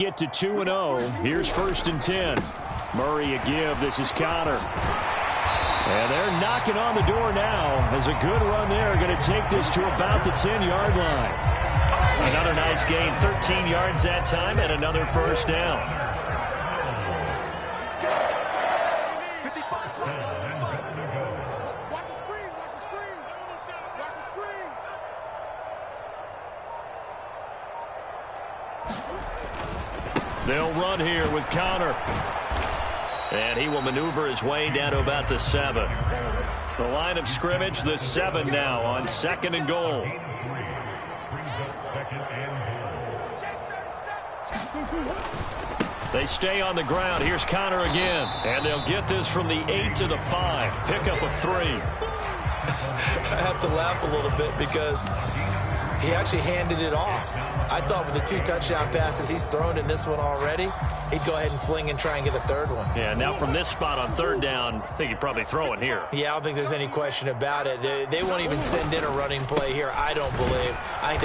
Get to 2-0. Here's 1st and 10. Murray a give. This is Connor. And they're knocking on the door now. As a good run there, going to take this to about the 10-yard line. Another nice gain, 13 yards that time, and another 1st down. They'll run here with Connor. And he will maneuver his way down to about the 7. The line of scrimmage, the 7 now on 2nd and goal. They stay on the ground. Here's Connor again. And they'll get this from the 8 to the 5. Pickup of 3. I have to laugh a little bit because he actually handed it off. I thought with the 2 touchdown passes he's thrown in this one already, he'd go ahead and fling and try and get a 3rd one. Yeah, now from this spot on 3rd down, I think he'd probably throw it here. Yeah, I don't think there's any question about it. They won't even send in a running play here, I don't believe. And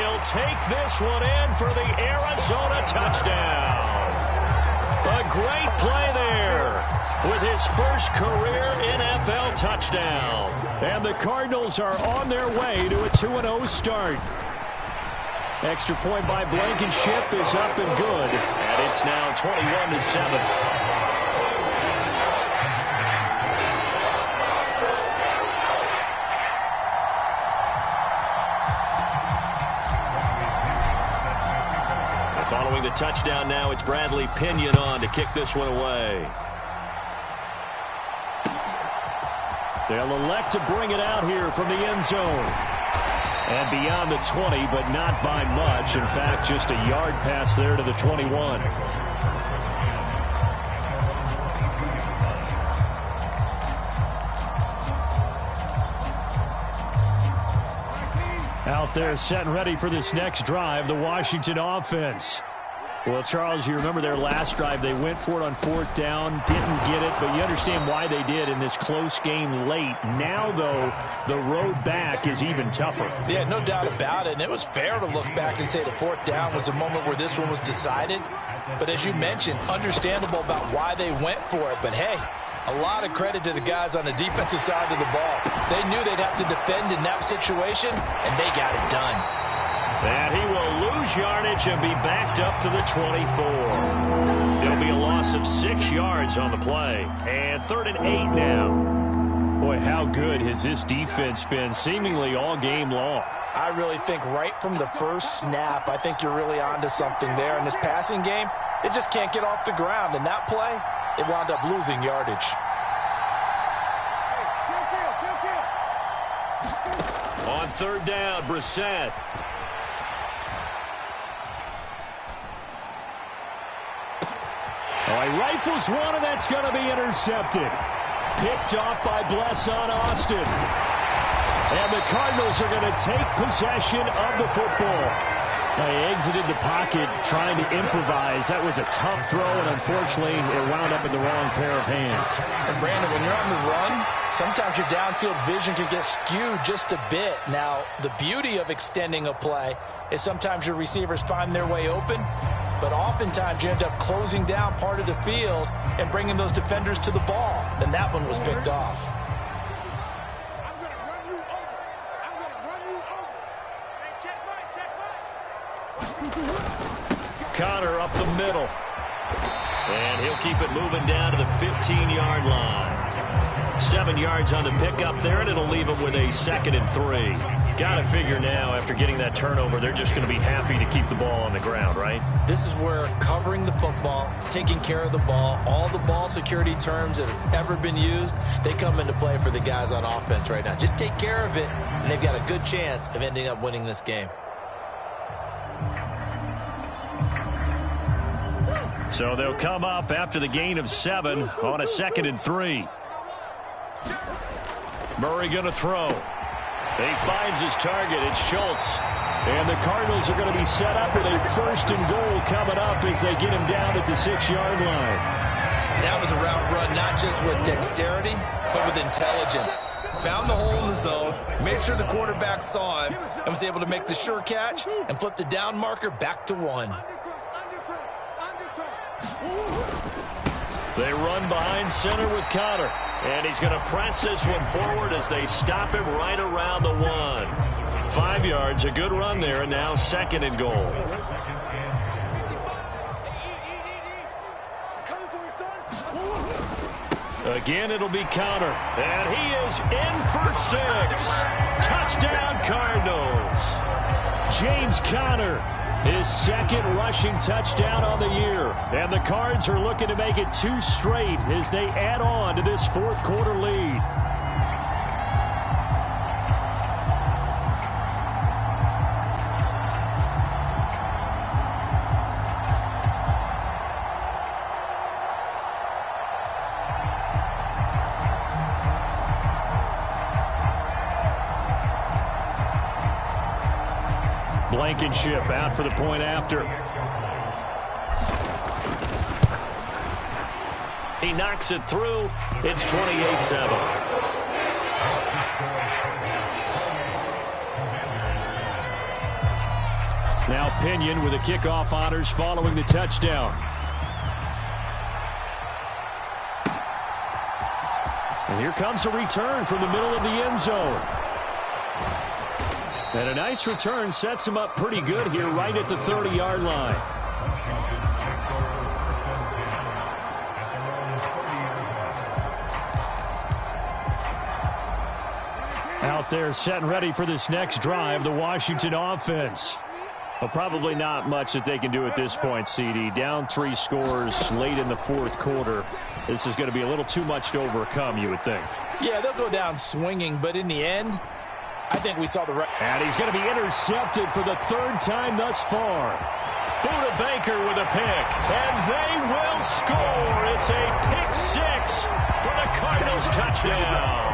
he'll take this one in for the Arizona touchdown. A great play there with his first career NFL touchdown. And the Cardinals are on their way to a 2-0 start. Extra point by Blankenship is up and good. And it's now 21-7. Following the touchdown now, it's Bradley Pinion on to kick this one away. They'll elect to bring it out here from the end zone. And beyond the 20, but not by much. In fact, just a yard pass there to the 21. Out there set and ready for this next drive, the Washington offense. Well, Charles, you remember their last drive. They went for it on 4th down, didn't get it, but you understand why they did in this close game late. Now, though, the road back is even tougher. Yeah, no doubt about it, and it was fair to look back and say the 4th down was a moment where this one was decided. But as you mentioned, understandable about why they went for it. But, hey, a lot of credit to the guys on the defensive side of the ball. They knew they'd have to defend in that situation, and they got it done. And he will lose yardage and be backed up to the 24. There'll be a loss of 6 yards on the play. And 3rd and 8 now. Boy, how good has this defense been seemingly all game long? I really think right from the first snap, I think you're really onto something there. In this passing game, it just can't get off the ground. And that play, it wound up losing yardage. On 3rd down, Brissett. Oh, he rifles one, and that's going to be intercepted. Picked off by Blesson Austin. And the Cardinals are going to take possession of the football. Now, he exited the pocket trying to improvise. That was a tough throw, and unfortunately, it wound up in the wrong pair of hands. And, Brandon, when you're on the run, sometimes your downfield vision can get skewed just a bit. Now, the beauty of extending a play is sometimes your receivers find their way open, but oftentimes you end up closing down part of the field and bringing those defenders to the ball. And that one was picked off. Connor up the middle. And he'll keep it moving down to the 15-yard line. 7 yards on the pickup there, and it'll leave him with a 2nd and 3. Got to figure now, after getting that turnover, they're just going to be happy to keep the ball on the ground, right? This is where covering the football, taking care of the ball, all the ball security terms that have ever been used, they come into play for the guys on offense right now. Just take care of it, and they've got a good chance of ending up winning this game. So they'll come up after the gain of 7 on a 2nd and 3. Murray going to throw. He finds his target. It's Schultz. And the Cardinals are going to be set up with a 1st and goal coming up as they get him down at the 6-yard line. That was a route run, not just with dexterity, but with intelligence. Found the hole in the zone, made sure the quarterback saw him, and was able to make the sure catch and flip the down marker back to 1. They run behind center with Connor. And he's going to press this one forward as they stop him right around the 1. 5 yards, a good run there, and now 2nd and goal. Again, it'll be Connor. And he is in for 6. Touchdown, Cardinals. James Conner, his 2nd rushing touchdown on the year. And the Cards are looking to make it 2 straight as they add on to this 4th quarter lead. Blankenship out for the point after. He knocks it through. It's 28-7. Now Pinion with the kickoff honors following the touchdown. And here comes a return from the middle of the end zone. And a nice return sets him up pretty good here right at the 30-yard line. Out there set and ready for this next drive, the Washington offense. Well, probably not much that they can do at this point, CD. Down 3 scores late in the 4th quarter. This is going to be a little too much to overcome, you would think. Yeah, they'll go down swinging, but in the end, I think we saw the right. And he's going to be intercepted for the 3rd time thus far. Buda Baker with a pick, and they will score. It's a pick 6 for the Cardinals touchdown.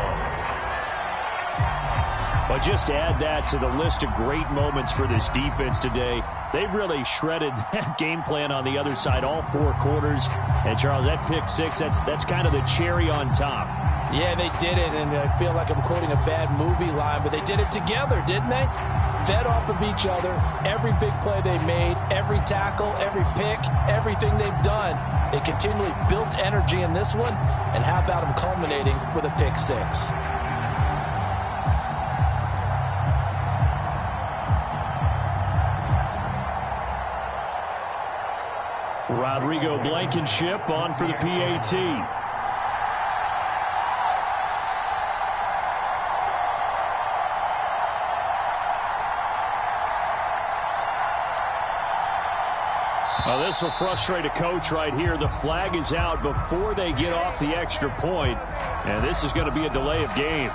But just add that to the list of great moments for this defense today. They've really shredded that game plan on the other side all 4 quarters. And, Charles, that pick 6, that's kind of the cherry on top. Yeah, they did it, and I feel like I'm quoting a bad movie line, but they did it together, didn't they? Fed off of each other, every big play they made, every tackle, every pick, everything they've done. They continually built energy in this one, and how about them culminating with a pick 6? Rodrigo Blankenship on for the PAT. This will frustrate a coach right here. The flag is out before they get off the extra point, and this is going to be a delay of game.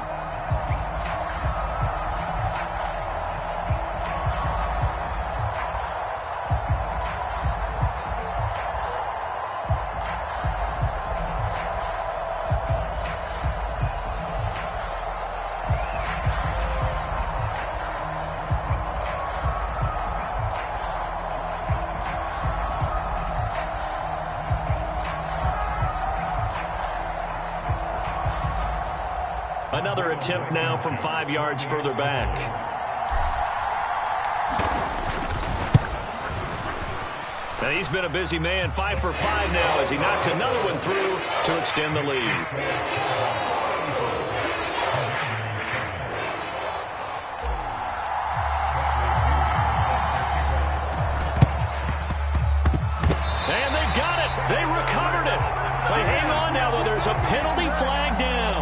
Another attempt now from 5 yards further back. And he's been a busy man, 5 for 5 now as he knocks another one through to extend the lead. And they've got it. They recovered it. They hang on now, though. There's a penalty flag down.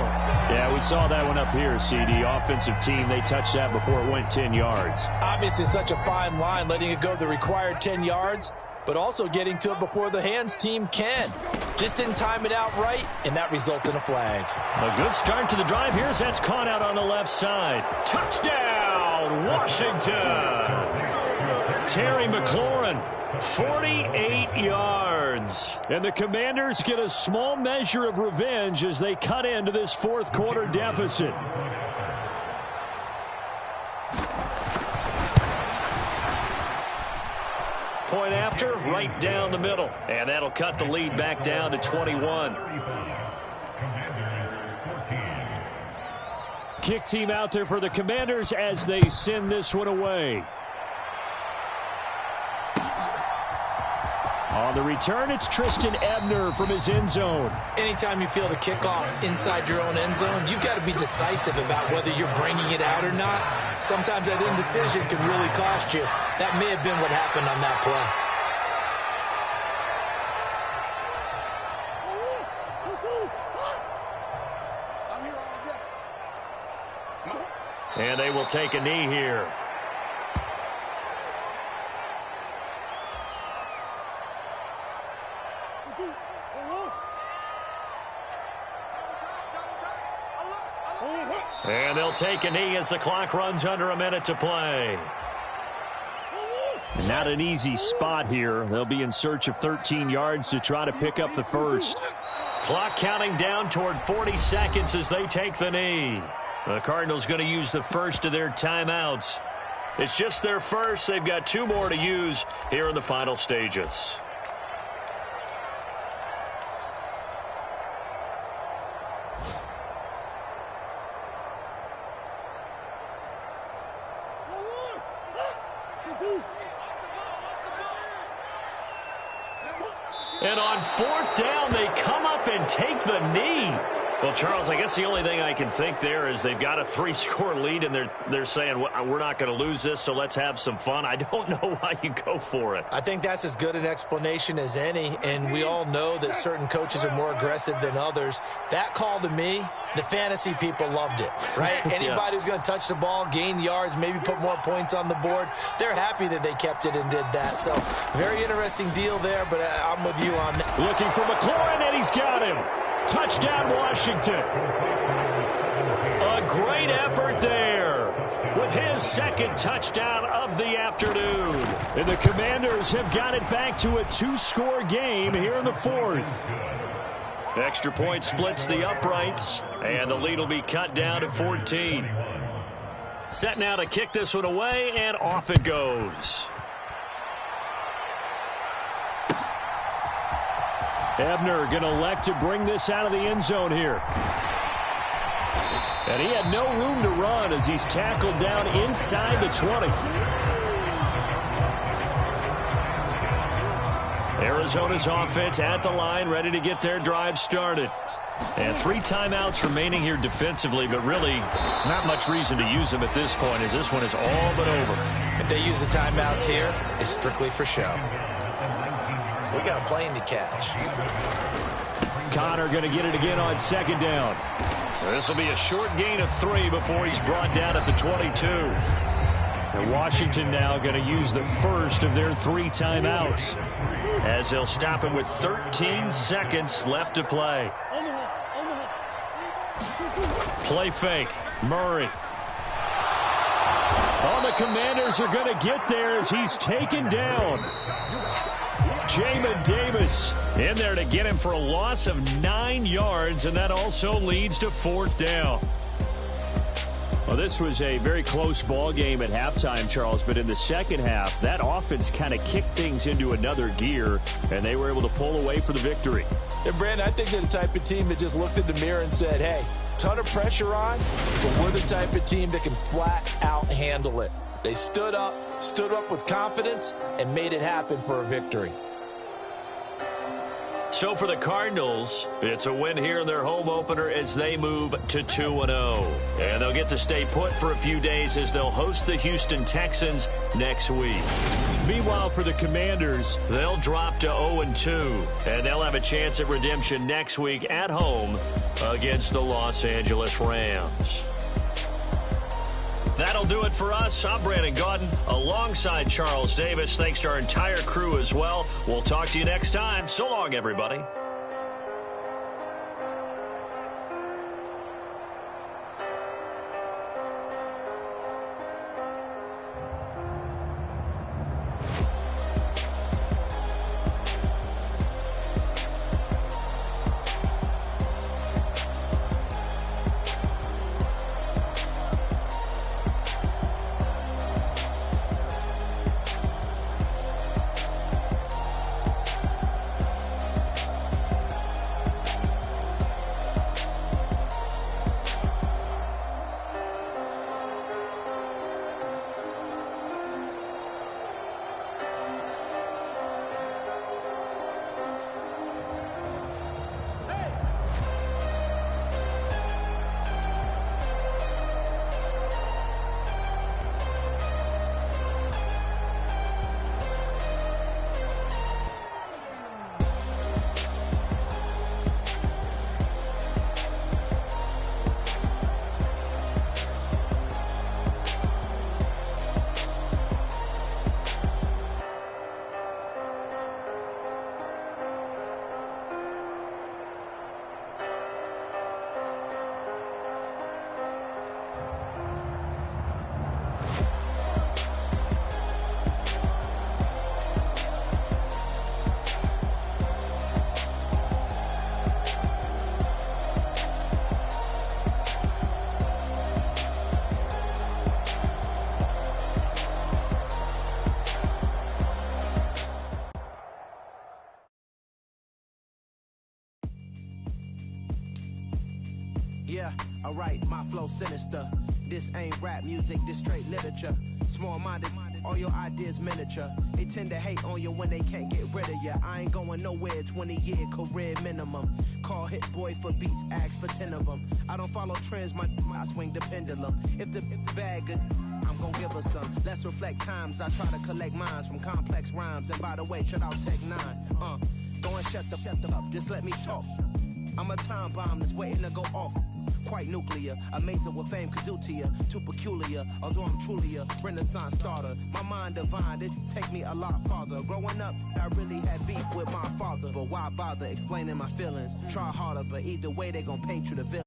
Yeah, we saw that one up here, CD. Offensive team, they touched that before it went 10 yards. Obviously such a fine line, letting it go the required 10 yards, but also getting to it before the hands team can. Just didn't time it out right, and that results in a flag. A good start to the drive. Here's that's caught out on the left side. Touchdown, Washington. Terry McLaurin, 48 yards. And the Commanders get a small measure of revenge as they cut into this 4th quarter deficit. Point after, right down the middle. And that'll cut the lead back down to 21. Kick team out there for the Commanders as they send this one away. On the return, it's Tristan Ebner from his end zone. Anytime you feel the kickoff inside your own end zone, you've got to be decisive about whether you're bringing it out or not. Sometimes that indecision can really cost you. That may have been what happened on that play. And they will take a knee here. And they'll take a knee as the clock runs under a minute to play. Not an easy spot here. They'll be in search of 13 yards to try to pick up the first. Clock counting down toward 40 seconds as they take the knee. The Cardinals going to use the first of their timeouts. It's just their first. They've got 2 more to use here in the final stages. And on 4th down, they come up and take the knee. Well, Charles, I guess the only thing I can think there is they've got a 3-score lead, and they're saying, we're not going to lose this, so let's have some fun. I don't know why you go for it. I think that's as good an explanation as any, and we all know that certain coaches are more aggressive than others. That call to me, the fantasy people loved it, right? Anybody who's going to touch the ball, gain yards, maybe put more points on the board, they're happy that they kept it and did that. So, very interesting deal there, but I'm with you on that. Looking for McLaurin, and he's got him. Touchdown, Washington. A great effort there with his second touchdown of the afternoon. And the Commanders have got it back to a 2-score game here in the 4th. Extra point splits the uprights, and the lead will be cut down to 14. Set now to kick this one away, and off it goes. Ebner going to elect to bring this out of the end zone here. And he had no room to run as he's tackled down inside the 20. Arizona's offense at the line, ready to get their drive started. And 3 timeouts remaining here defensively, but really not much reason to use them at this point as this one is all but over. If they use the timeouts here, it's strictly for show. We got a plane to catch. Connor going to get it again on 2nd down. This will be a short gain of 3 before he's brought down at the 22. And Washington now going to use the first of their 3 timeouts, as they'll stop him with 13 seconds left to play. Play fake. Murray. Oh, the Commanders are going to get there as he's taken down. Jamin Davis in there to get him for a loss of 9 yards, and that also leads to 4th down. Well, this was a very close ball game at halftime, Charles, but in the second half, that offense kind of kicked things into another gear, and they were able to pull away for the victory. And, Brandon, I think they're the type of team that just looked in the mirror and said, hey, ton of pressure on, but we're the type of team that can flat out handle it. They stood up with confidence, and made it happen for a victory. So for the Cardinals, it's a win here in their home opener as they move to 2-0. And they'll get to stay put for a few days as they'll host the Houston Texans next week. Meanwhile, for the Commanders, they'll drop to 0-2, and they'll have a chance at redemption next week at home against the Los Angeles Rams. That'll do it for us. I'm Brandon Gaudin alongside Charles Davis. Thanks to our entire crew as well. We'll talk to you next time. So long, everybody. Yeah, alright, my flow sinister. This ain't rap music, this straight literature. Small-minded, all your ideas miniature. They tend to hate on you when they can't get rid of you. I ain't going nowhere, 20-year career minimum. Call Hit Boy for beats, ask for 10 of them. I don't follow trends, I swing the pendulum. If the bag good, I'm gon' give her some. Let's reflect times, I try to collect minds from complex rhymes. And by the way, shut out Tech 9. Go and shut the up, just let me talk. I'm a time bomb that's waiting to go off. Quite nuclear, amazing what fame could do to you. Too peculiar, although I'm truly a renaissance starter. My mind divine, it take me a lot farther. Growing up, I really had beef with my father. But why bother explaining my feelings? Try harder, but either way they gon' paint you the villain.